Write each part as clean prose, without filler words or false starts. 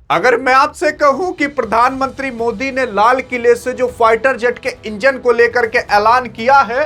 अगर मैं आपसे कहूं कि प्रधानमंत्री मोदी ने लाल किले से जो फाइटर जेट के इंजन को लेकर के ऐलान किया है,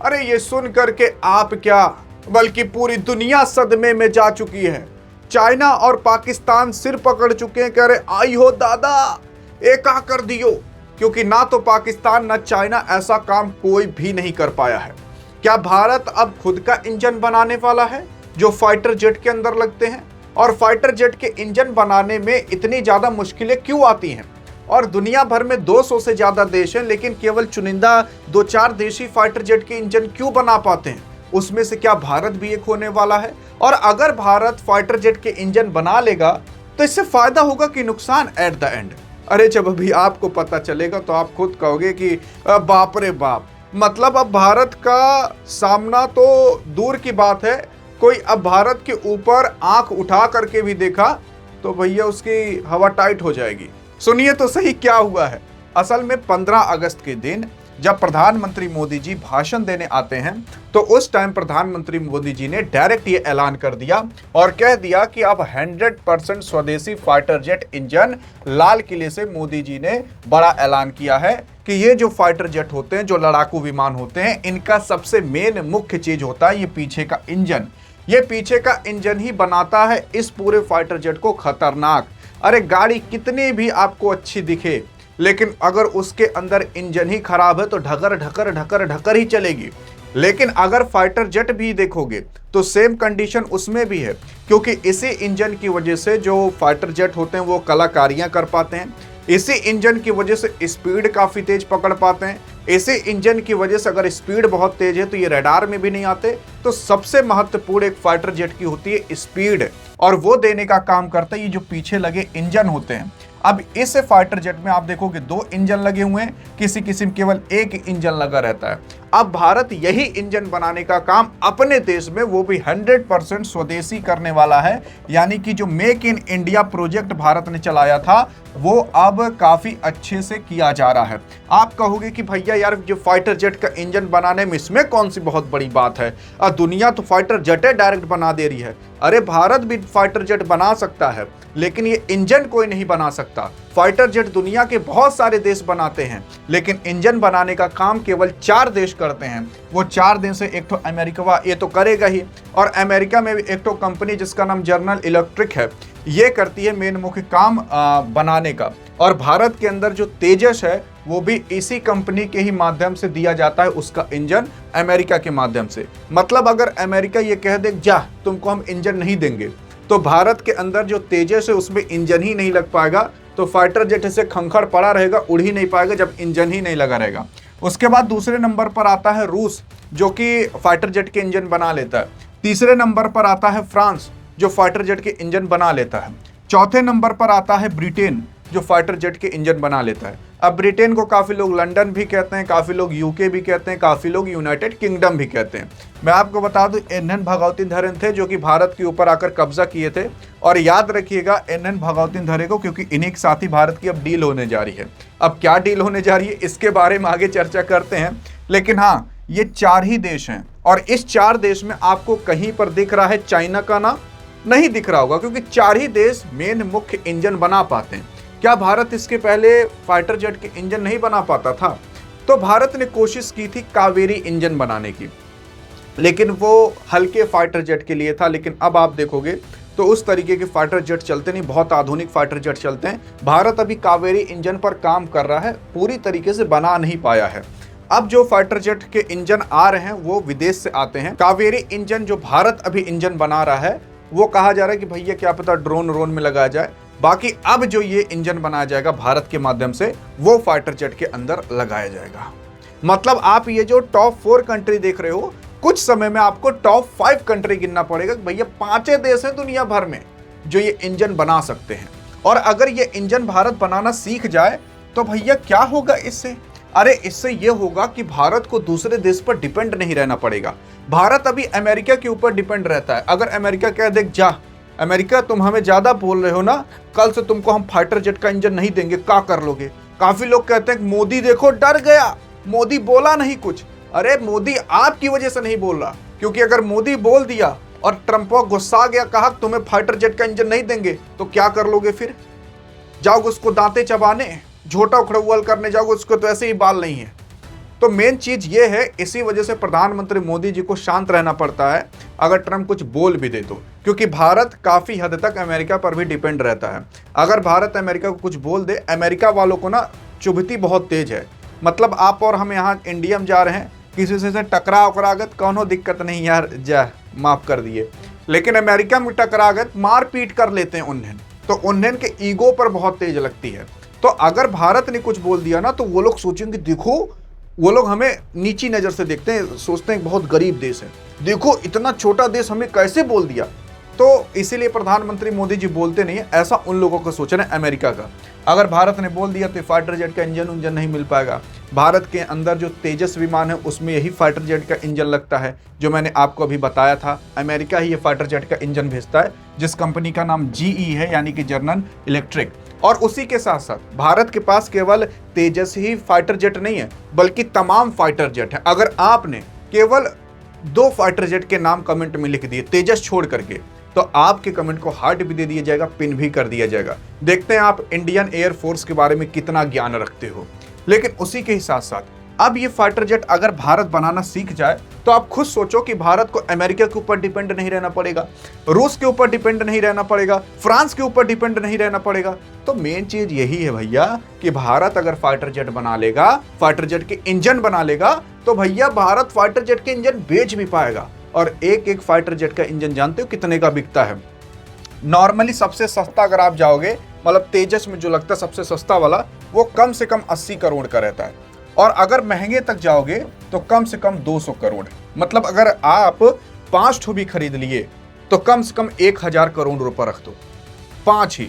अरे ये सुन करके आप क्या बल्कि पूरी दुनिया सदमे में जा चुकी है। चाइना और पाकिस्तान सिर पकड़ चुके हैं, कह रहे आई हो दादा एका कर दियो, क्योंकि ना तो पाकिस्तान ना चाइना ऐसा काम कोई भी नहीं कर पाया है। क्या भारत अब खुद का इंजन बनाने वाला है जो फाइटर जेट के अंदर लगते हैं? और फाइटर जेट के इंजन बनाने में इतनी ज्यादा मुश्किलें क्यों आती हैं? और दुनिया भर में 200 से ज्यादा देश हैं, लेकिन केवल चुनिंदा 2-4 देश ही फाइटर जेट के इंजन क्यों बना पाते हैं? उसमें से क्या भारत भी एक होने वाला है? और अगर भारत फाइटर जेट के इंजन बना लेगा तो इससे फायदा होगा कि नुकसान एट द एंड? अरे जब अभी आपको पता चलेगा तो आप खुद कहोगे कि बाप रे बाप, मतलब अब भारत का सामना तो दूर की बात है, कोई अब भारत के ऊपर आंख उठा करके भी देखा तो भैया उसकी हवा टाइट हो जाएगी। सुनिए तो सही क्या हुआ है। असल में 15 अगस्त के दिन जब प्रधानमंत्री मोदी जी भाषण देने आते हैं तो उस टाइम प्रधानमंत्री मोदी जी ने डायरेक्ट ये ऐलान कर दिया और कह दिया कि अब 100% स्वदेशी फाइटर जेट इंजन लाल किले से मोदी जी ने बड़ा ऐलान किया है कि ये जो फाइटर जेट होते हैं, जो लड़ाकू विमान होते हैं, इनका सबसे मेन मुख्य चीज होता है ये पीछे का इंजन। ये पीछे का इंजन ही बनाता है इस पूरे फाइटर जेट को खतरनाक। अरे गाड़ी कितनी भी आपको अच्छी दिखे, लेकिन अगर उसके अंदर इंजन ही खराब है तो ढकर ढकर ढकर ढकर ही चलेगी। लेकिन अगर फाइटर जेट भी देखोगे तो सेम कंडीशन उसमें भी है, क्योंकि इसी इंजन की वजह से जो फाइटर जेट होते हैं वो कलाकारियां कर पाते हैं। इसी इंजन की वजह से स्पीड काफी तेज पकड़ पाते हैं। इसी इंजन की वजह से अगर स्पीड बहुत तेज है तो ये रडार में भी नहीं आते। तो सबसे महत्वपूर्ण एक फाइटर जेट की होती है स्पीड, और वो देने का काम करता है ये जो पीछे लगे इंजन होते हैं। अब इस फाइटर जेट में आप देखोगे 2 इंजन लगे हुए हैं, किसी किस्म केवल एक इंजन लगा रहता है। अब भारत यही इंजन बनाने का काम अपने देश में वो भी 100% स्वदेशी करने वाला है। यानी कि जो make in India project Bharat ने चलाया था वो अब काफी अच्छे से किया जा रहा है। आप कहोगे कि भैया यार जो फाइटर जेट का इंजन बनाने में इसमें कौन सी बहुत बड़ी बात है, दुनिया तो फाइटर जेटें डायरेक्ट बना दे रही है। अरे भारत भी फाइटर जेट बना सकता है, लेकिन ये इंजन कोई नहीं बना सकता। फाइटर जेट दुनिया के बहुत सारे देश बनाते हैं, लेकिन इंजन बनाने का काम केवल 4 देश करते हैं। वो 4 देश से एक तो अमेरिका, ये तो करेगा ही, और अमेरिका में भी एक तो कंपनी जिसका नाम जनरल इलेक्ट्रिक है, ये करती है मेन मुख्य काम बनाने का। और भारत के अंदर जो तेजस है वो भी इसी कंपनी के ही माध्यम से दिया जाता है, उसका इंजन अमेरिका के माध्यम से। मतलब अगर अमेरिका ये कह दे जा तुमको हम इंजन नहीं देंगे, तो भारत के अंदर जो तेजस है उसमें इंजन ही नहीं लग पाएगा, तो फाइटर जेट से खंखर पड़ा रहेगा, उड़ ही नहीं पाएगा जब इंजन ही नहीं लगा रहेगा। उसके बाद दूसरे नंबर पर आता है रूस, जो कि फाइटर जेट के इंजन बना लेता है। तीसरे नंबर पर आता है फ्रांस, जो फाइटर जेट के इंजन बना लेता है। चौथे नंबर पर आता है ब्रिटेन, जो फाइटर जेट के इंजन बना लेता है। अब ब्रिटेन को काफ़ी लोग लंदन भी कहते हैं, काफ़ी लोग यूके भी कहते हैं, काफ़ी लोग यूनाइटेड किंगडम भी कहते हैं। मैं आपको बता दूं एन भगवती धरन थे जो कि भारत के ऊपर आकर कब्जा किए थे, और याद रखिएगा एन भगवती धरे को, क्योंकि इन्हीं के साथ ही भारत की अब डील होने जा रही है। अब क्या डील होने जा रही है इसके बारे में आगे चर्चा करते हैं, लेकिन हाँ ये 4 ही देश हैं, और इस 4 देश में आपको कहीं पर दिख रहा है चाइना का नाम? नहीं दिख रहा होगा, क्योंकि 4 ही देश मेन मुख्य इंजन बना पाते हैं। क्या भारत इसके पहले फाइटर जेट के इंजन नहीं बना पाता था? तो भारत ने कोशिश की थी कावेरी इंजन बनाने की, लेकिन वो हल्के फाइटर जेट के लिए था। लेकिन अब आप देखोगे तो उस तरीके के फाइटर जेट चलते नहीं, बहुत आधुनिक फाइटर जेट चलते हैं। भारत अभी कावेरी इंजन पर काम कर रहा है, पूरी तरीके से बना नहीं पाया है। अब जो फाइटर जेट के इंजन आ रहे हैं वो विदेश से आते हैं। कावेरी इंजन जो भारत अभी इंजन बना रहा है वो कहा जा रहा है कि भैया क्या पता ड्रोन में लगाया जाए। बाकी अब जो ये इंजन बनाया जाएगा भारत के माध्यम से वो फाइटर जेट के अंदर लगाया जाएगा। मतलब आप ये जो टॉप 4 कंट्री देख रहे हो, कुछ समय में आपको टॉप 5 कंट्री गिनना पड़ेगा। भैया 5 देश हैं दुनिया भर में जो ये इंजन बना सकते हैं। और अगर ये इंजन भारत बनाना सीख जाए तो भैया क्या होगा इससे? अरे इससे ये होगा कि भारत को दूसरे देश पर डिपेंड नहीं रहना पड़ेगा। भारत अभी अमेरिका के ऊपर डिपेंड रहता है। अगर अमेरिका कह दे जा अमेरिका तुम हमें ज्यादा बोल रहे हो ना, कल से तुमको हम फाइटर जेट का इंजन नहीं देंगे, क्या कर लोगे? काफी लोग कहते हैं मोदी देखो डर गया, मोदी बोला नहीं कुछ। अरे मोदी आपकी वजह से नहीं बोल रहा, क्योंकि अगर मोदी बोल दिया और ट्रंप गुस्सा गया, कहा तुम्हें फाइटर जेट का इंजन नहीं देंगे, तो क्या कर लोगे फिर? जाओगे उसको दांते चबाने, झोटा उखड़ुअल करने जाओगे उसको तो ऐसे ही बाल नहीं है। तो मेन चीज ये है, इसी वजह से प्रधानमंत्री मोदी जी को शांत रहना पड़ता है अगर ट्रंप कुछ बोल भी दे तो, क्योंकि भारत काफी हद तक अमेरिका पर भी डिपेंड रहता है। अगर भारत अमेरिका को कुछ बोल दे, अमेरिका वालों को ना चुभती बहुत तेज है। मतलब आप और हम यहाँ इंडिया में जा रहे हैं, किसी से टकरा उकरागत कौनो दिक्कत नहीं यार, जा माफ कर दिए, लेकिन अमेरिका में टकरागत मार पीट कर लेते हैं उन्हें, तो उन्हें के ईगो पर बहुत तेज लगती है। तो अगर भारत ने कुछ बोल दिया ना तो वो लोग सोचेंगे देखो, वो लोग हमें नीची नज़र से देखते हैं, सोचते हैं बहुत गरीब देश है, देखो इतना छोटा देश हमें कैसे बोल दिया। तो इसीलिए प्रधानमंत्री मोदी जी बोलते नहीं है, ऐसा उन लोगों का सोचना है अमेरिका का। अगर भारत ने बोल दिया तो फाइटर जेट का इंजन उंजन नहीं मिल पाएगा। भारत के अंदर जो तेजस विमान है उसमें यही फाइटर जेट का इंजन लगता है, जो मैंने आपको अभी बताया था। अमेरिका ही ये फाइटर जेट का इंजन भेजता है, जिस कंपनी का नाम GE है, यानी कि जनरल इलेक्ट्रिक। और उसी के साथ साथ भारत के पास केवल तेजस ही फाइटर जेट नहीं है, बल्कि तमाम फाइटर जेट है। अगर आपने केवल 2 फाइटर जेट के नाम कमेंट में लिख दिए तेजस छोड़ करके, तो आपके कमेंट को हार्ट भी दे दिया जाएगा, पिन भी कर दिया जाएगा। देखते हैं आप इंडियन एयरफोर्स के बारे में कितना ज्ञान रखते हो। लेकिन उसी के ही साथ साथ अब ये फाइटर जेट अगर भारत बनाना सीख जाए तो आप खुद सोचो कि भारत को अमेरिका के ऊपर डिपेंड नहीं रहना पड़ेगा, रूस के ऊपर डिपेंड नहीं रहना पड़ेगा, फ्रांस के ऊपर डिपेंड नहीं रहना पड़ेगा। तो मेन चीज यही है भैया कि भारत अगर फाइटर जेट बना लेगा, फाइटर जेट के इंजन बना लेगा, तो भैया भारत फाइटर जेट के इंजन बेच भी पाएगा। और एक एक फाइटर जेट का इंजन जानते हो कितने का बिकता है? नॉर्मली सबसे सस्ता अगर आप जाओगे, मतलब तेजस में जो लगता है सबसे सस्ता वाला, वो कम से कम 80 करोड़ का रहता है। और अगर महंगे तक जाओगे तो कम से कम 200 करोड़। मतलब अगर आप 5 ठो भी खरीद लिए तो कम से कम 1000 करोड़ रुपए रख दो, 5 ही।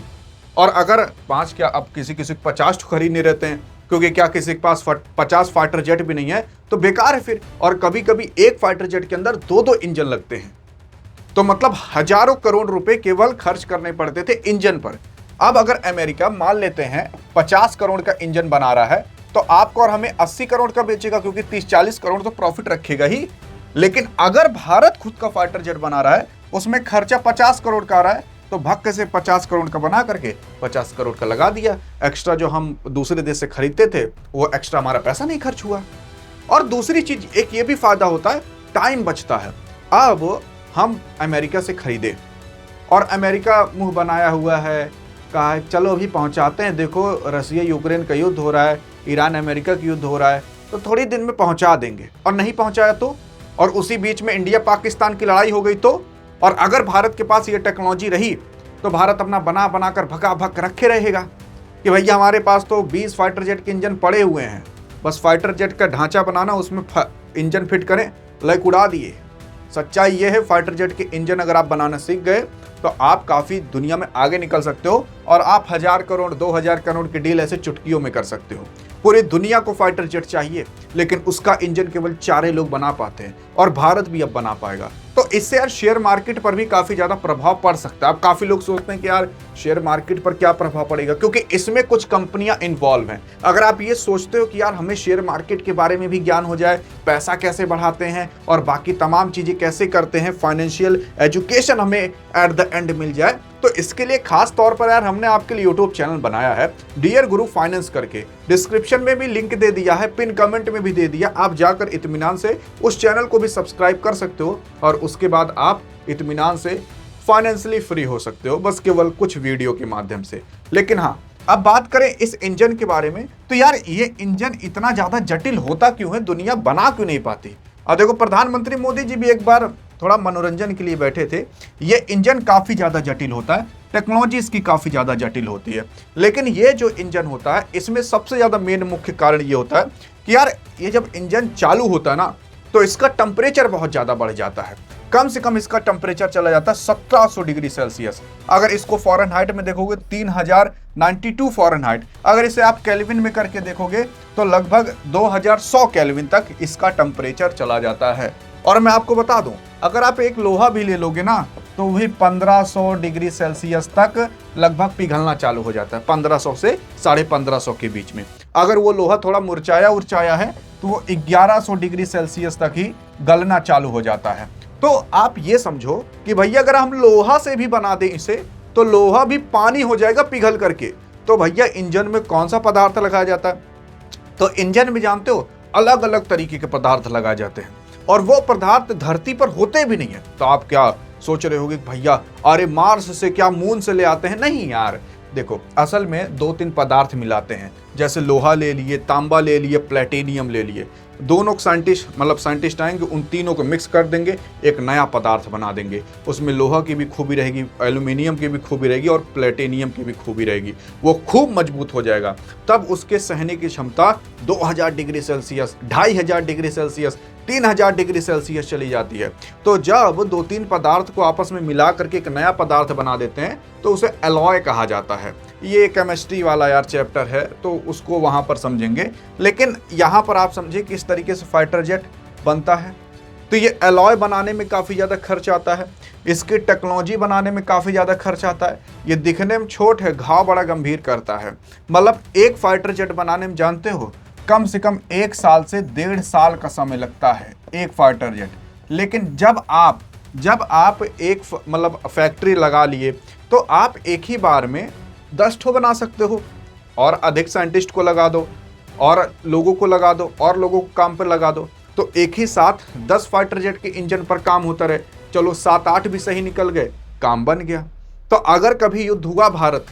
और अगर 5 क्या, अब किसी किसी को 50 ठो खरीदने रहते हैं, क्योंकि क्या किसी के पास 50 फाइटर जेट भी नहीं है तो बेकार है फिर। और कभी कभी एक फाइटर जेट के अंदर 2-2 इंजन लगते हैं, तो मतलब हजारों करोड़ रुपए केवल खर्च करने पड़ते थे इंजन पर। अब अगर अमेरिका मान लेते हैं 50 करोड़ का इंजन बना रहा है, तो आपको और हमें 80 करोड़ का बेचेगा, क्योंकि 30-40 करोड़ तो प्रॉफिट रखेगा ही। लेकिन अगर भारत खुद का फाइटर जेट बना रहा है, उसमें खर्चा 50 करोड़ का आ रहा है, तो भक्के से 50 करोड़ का बना करके 50 करोड़ का लगा दिया। एक्स्ट्रा जो हम दूसरे देश से खरीदते थे वो एक्स्ट्रा हमारा पैसा नहीं खर्च हुआ। और दूसरी चीज एक ये भी फायदा होता है, टाइम बचता है। अब हम अमेरिका से खरीदे और अमेरिका मुंह बनाया हुआ है, कहा है चलो अभी पहुंचाते हैं, देखो रसिया यूक्रेन का युद्ध हो रहा है, ईरान अमेरिका का युद्ध हो रहा है, तो थोड़ी दिन में पहुंचा देंगे। और नहीं पहुंचाया तो, और उसी बीच में इंडिया पाकिस्तान की लड़ाई हो गई तो, और अगर भारत के पास ये टेक्नोलॉजी रही तो भारत अपना बना बना कर भका भक रखे रहेगा कि भैया हमारे पास तो 20 फाइटर जेट के इंजन पड़े हुए हैं, बस फाइटर जेट का ढांचा बनाना, उसमें इंजन फिट करें, लाइक उड़ा दिए। सच्चाई ये है, फाइटर जेट के इंजन अगर आप बनाना सीख गए तो आप काफ़ी दुनिया में आगे निकल सकते हो, और आप 1000 करोड़ 2000 करोड़ की डील ऐसे चुटकियों में कर सकते हो। पूरी दुनिया को फाइटर जेट चाहिए, लेकिन उसका इंजन केवल 4 ही लोग बना पाते हैं, और भारत भी अब बना पाएगा। तो इससे यार शेयर मार्केट पर भी काफ़ी ज़्यादा प्रभाव पड़ सकता है। अब काफ़ी लोग सोचते हैं कि यार शेयर मार्केट पर क्या प्रभाव पड़ेगा, क्योंकि इसमें कुछ कंपनियां इन्वॉल्व हैं। अगर आप ये सोचते हो कि यार हमें शेयर मार्केट के बारे में भी ज्ञान हो जाए, पैसा कैसे बढ़ाते हैं और बाकी तमाम चीज़ें कैसे करते हैं, फाइनेंशियल एजुकेशन हमें एट द एंड मिल जाए, तो इसके लिए खास तौर पर यार हमने आपके लिए यूट्यूब चैनल बनाया है डियर गुरु फाइनेंस करके। डिस्क्रिप्शन में भी लिंक दे दिया है, पिन कमेंट में भी दे दिया, आप जाकर इत्मीनान से उस चैनल को भी सब्सक्राइब कर सकते हो, और उसके बाद आप इत्मीनान से फाइनेंशियली फ्री हो सकते हो, बस केवल कुछ वीडियो के माध्यम से। लेकिन हाँ, अब बात करें इस इंजन के बारे में, तो यार ये इंजन इतना ज्यादा जटिल होता क्यों है, दुनिया बना क्यों नहीं पाती? और देखो प्रधानमंत्री मोदी जी भी एक बार थोड़ा मनोरंजन के लिए बैठे थे। ये इंजन काफ़ी ज़्यादा जटिल होता है, टेक्नोलॉजी इसकी काफ़ी ज़्यादा जटिल होती है, लेकिन ये जो इंजन होता है इसमें सबसे ज़्यादा मेन मुख्य कारण ये होता है कि यार ये जब इंजन चालू होता है ना, तो इसका टेम्परेचर बहुत ज़्यादा बढ़ जाता है। कम से कम इसका टेम्परेचर चला जाता है 1700 डिग्री सेल्सियस। अगर इसको फ़ारेनहाइट में देखोगे 3092 फ़ारेनहाइट, अगर इसे आप केल्विन में करके देखोगे तो लगभग 2100 केल्विन तक इसका टेम्परेचर चला जाता है। और मैं आपको बता दूं, अगर आप एक लोहा भी ले लोगे ना, तो वही 1500 डिग्री सेल्सियस तक लगभग पिघलना चालू हो जाता है, 1500 से 1550 के बीच में। अगर वो लोहा थोड़ा मुरझाया है तो वो 1100 डिग्री सेल्सियस तक ही गलना चालू हो जाता है। तो आप ये समझो कि भैया अगर हम लोहा से भी बना दें इसे, तो लोहा भी पानी हो जाएगा पिघल करके। तो भैया इंजन में कौन सा पदार्थ लगाया जाता है? तो इंजन में जानते हो अलग अलग तरीके के पदार्थ लगाए जाते हैं, और वो पदार्थ धरती पर होते भी नहीं है। तो आप क्या सोच रहे होगे भैया अरे मार्स से क्या मून से ले आते हैं? नहीं यार, देखो असल में 2-3 पदार्थ मिलाते हैं, जैसे लोहा ले लिए, तांबा ले लिए, प्लेटिनियम ले लिए। दोनों साइंटिस्ट आएंगे, उन तीनों को मिक्स कर देंगे, एक नया पदार्थ बना देंगे। उसमें लोहा की भी खूबी रहेगी, एल्यूमिनियम की भी खूबी रहेगी और प्लेटिनियम की भी खूबी रहेगी। वो खूब मजबूत हो जाएगा। तब उसके सहने की क्षमता 2000 degree Celsius, 2500 degree Celsius, 3000 degree Celsius चली जाती है। तो जब 2-3 पदार्थ को आपस में मिला करके एक नया पदार्थ बना देते हैं तो उसे एलॉय कहा जाता है। ये केमिस्ट्री वाला यार चैप्टर है, तो उसको वहां पर समझेंगे। लेकिन यहाँ पर आप समझे किस तरीके से फाइटर जेट बनता है। तो ये एलॉय बनाने में काफ़ी ज़्यादा खर्च आता है, इसकी टेक्नोलॉजी बनाने में काफ़ी ज़्यादा खर्च आता है। ये दिखने में छोट है, घाव बड़ा गंभीर करता है। मतलब एक फाइटर जेट बनाने में जानते हो कम से कम 1 साल से 1.5 साल का समय लगता है एक फाइटर जेट। लेकिन जब आप एक फैक्ट्री लगा लिए तो आप एक ही बार में 10 ठो बना सकते हो, और अधिक साइंटिस्ट को लगा दो, और लोगों को लगा दो, और लोगों को काम पर लगा दो, तो एक ही साथ 10 फाइटर जेट के इंजन पर काम होता रहे। चलो 7-8 भी सही निकल गए, काम बन गया। तो अगर कभी युद्ध हुआ भारत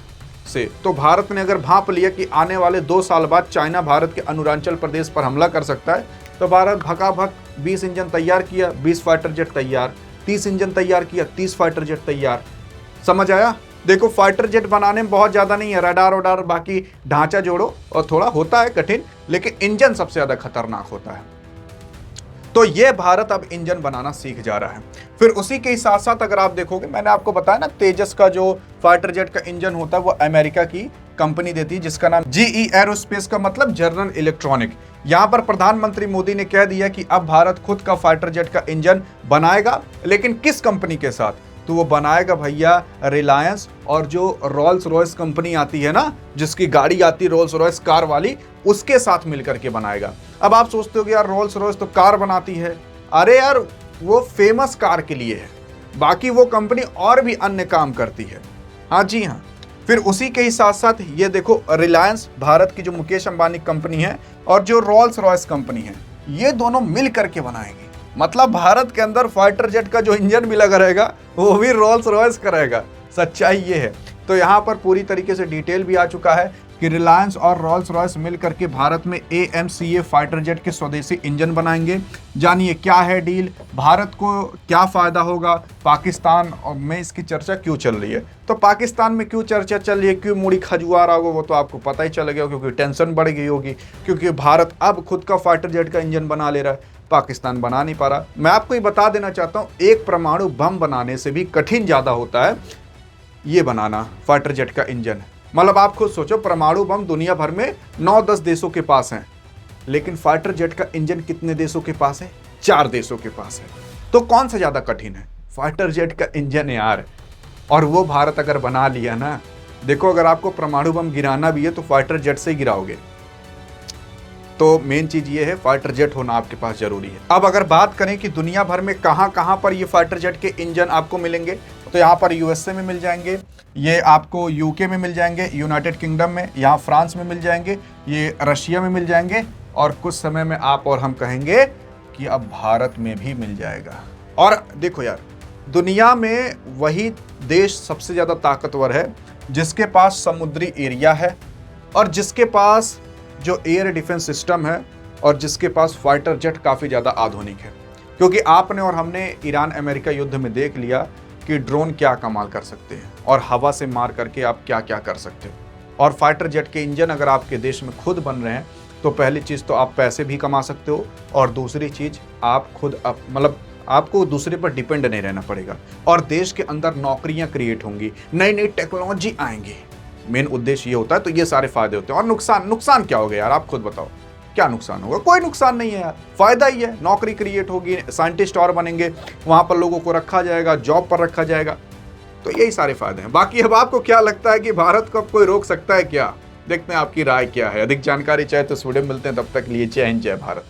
से, तो भारत ने अगर भांप लिया कि आने वाले 2 साल बाद चाइना भारत के अरुणाचल प्रदेश पर हमला कर सकता है, तो भारत भकाभक 20 इंजन तैयार किया, 20 फाइटर जेट तैयार, 30 इंजन तैयार किया, 30 फाइटर जेट तैयार। समझ आया? देखो फाइटर जेट बनाने में बहुत ज़्यादा नहीं है, रडार वडार बाकी ढांचा जोड़ो, और थोड़ा होता है कठिन, लेकिन इंजन सबसे ज़्यादा खतरनाक होता है। तो ये भारत अब इंजन बनाना सीख जा रहा है। फिर उसी के साथ साथ अगर आप देखोगे, मैंने आपको बताया ना तेजस का जो फाइटर जेट का इंजन होता है वो अमेरिका की कंपनी देती है, जिसका नाम GE एरोस्पेस का मतलब जनरल इलेक्ट्रॉनिक। यहाँ पर प्रधानमंत्री मोदी ने कह दिया कि अब भारत खुद का फाइटर जेट का इंजन बनाएगा, लेकिन किस कंपनी के साथ? तो वो बनाएगा भैया रिलायंस और जो रोल्स रॉयस कंपनी आती है ना, जिसकी गाड़ी आती है रोल्स रॉयस कार वाली, उसके साथ मिलकर के बनाएगा। अब आप सोचते हो कि यार रोल्स रॉयस तो कार बनाती है, अरे यार वो फेमस कार के लिए है, बाकी वो कंपनी और भी अन्य काम करती है। हाँ जी हाँ। फिर उसी के ही साथ साथ ये देखो रिलायंस भारत की जो मुकेश अंबानी कंपनी है और जो रोल्स रॉयस कंपनी है, ये दोनों मिल करके बनाएंगे। मतलब भारत के अंदर फाइटर जेट का जो इंजन भी लगा रहेगा वो भी रोल्स रॉयस करेगा। सच्चाई ये है। तो यहाँ पर पूरी तरीके से डिटेल भी आ चुका है कि रिलायंस और रोल्स रॉयस मिल करके भारत में AMCA फाइटर जेट के स्वदेशी इंजन बनाएंगे। जानिए क्या है डील, भारत को क्या फ़ायदा होगा, पाकिस्तान में इसकी चर्चा क्यों चल रही है। तो पाकिस्तान में क्यों चर्चा चल रही है, क्यों मूड़ी खजुआ रहा होगा, वो तो आपको पता ही चल गया, क्योंकि टेंशन बढ़ गई होगी, क्योंकि भारत अब खुद का फाइटर जेट का इंजन बना ले रहा है, पाकिस्तान बना नहीं पा रहा। मैं आपको ये बता देना चाहता हूँ, एक परमाणु बम बनाने से भी कठिन ज़्यादा होता है ये बनाना फाइटर जेट का इंजन। मतलब आप खुद सोचो, परमाणु बम दुनिया भर में 9-10 देशों के पास हैं, लेकिन फाइटर जेट का इंजन कितने देशों के पास है? 4 देशों के पास है। तो कौन सा ज़्यादा कठिन है? फाइटर जेट का इंजन यार। और वो भारत अगर बना लिया ना, देखो अगर आपको परमाणु बम गिराना भी है तो फाइटर जेट से ही गिराओगे। तो मेन चीज़ ये है, फाइटर जेट होना आपके पास जरूरी है। अब अगर बात करें कि दुनिया भर में कहाँ कहाँ पर ये फाइटर जेट के इंजन आपको मिलेंगे, तो यहाँ पर USA में मिल जाएंगे, ये आपको UK में मिल जाएंगे, यूनाइटेड किंगडम में, यहाँ फ्रांस में मिल जाएंगे, ये रशिया में मिल जाएंगे, और कुछ समय में आप और हम कहेंगे कि अब भारत में भी मिल जाएगा। और देखो यार, दुनिया में वही देश सबसे ज़्यादा ताकतवर है जिसके पास समुद्री एरिया है, और जिसके पास जो एयर डिफेंस सिस्टम है, और जिसके पास फाइटर जेट काफ़ी ज़्यादा आधुनिक है। क्योंकि आपने और हमने ईरान अमेरिका युद्ध में देख लिया कि ड्रोन क्या कमाल कर सकते हैं, और हवा से मार करके आप क्या क्या कर सकते हो। और फाइटर जेट के इंजन अगर आपके देश में खुद बन रहे हैं, तो पहली चीज़ तो आप पैसे भी कमा सकते हो, और दूसरी चीज़ आप खुद आपको दूसरे पर डिपेंड नहीं रहना पड़ेगा, और देश के अंदर नौकरियां क्रिएट होंगी, नई नई टेक्नोलॉजी आएंगी। मेन उद्देश्य ये होता है। तो ये सारे फायदे होते हैं। और नुकसान क्या हो गया यार, आप खुद बताओ क्या नुकसान होगा? कोई नुकसान नहीं है यार, फायदा ही है। नौकरी क्रिएट होगी, साइंटिस्ट और बनेंगे, वहां पर लोगों को रखा जाएगा, जॉब पर रखा जाएगा। तो यही सारे फायदे हैं। बाकी अब आपको क्या लगता है कि भारत को अब कोई रोक सकता है क्या? देखते हैं आपकी राय क्या है। अधिक जानकारी चाहे तो वीडियो मिलते हैं, तब तक लिए जय हिंद जय भारत।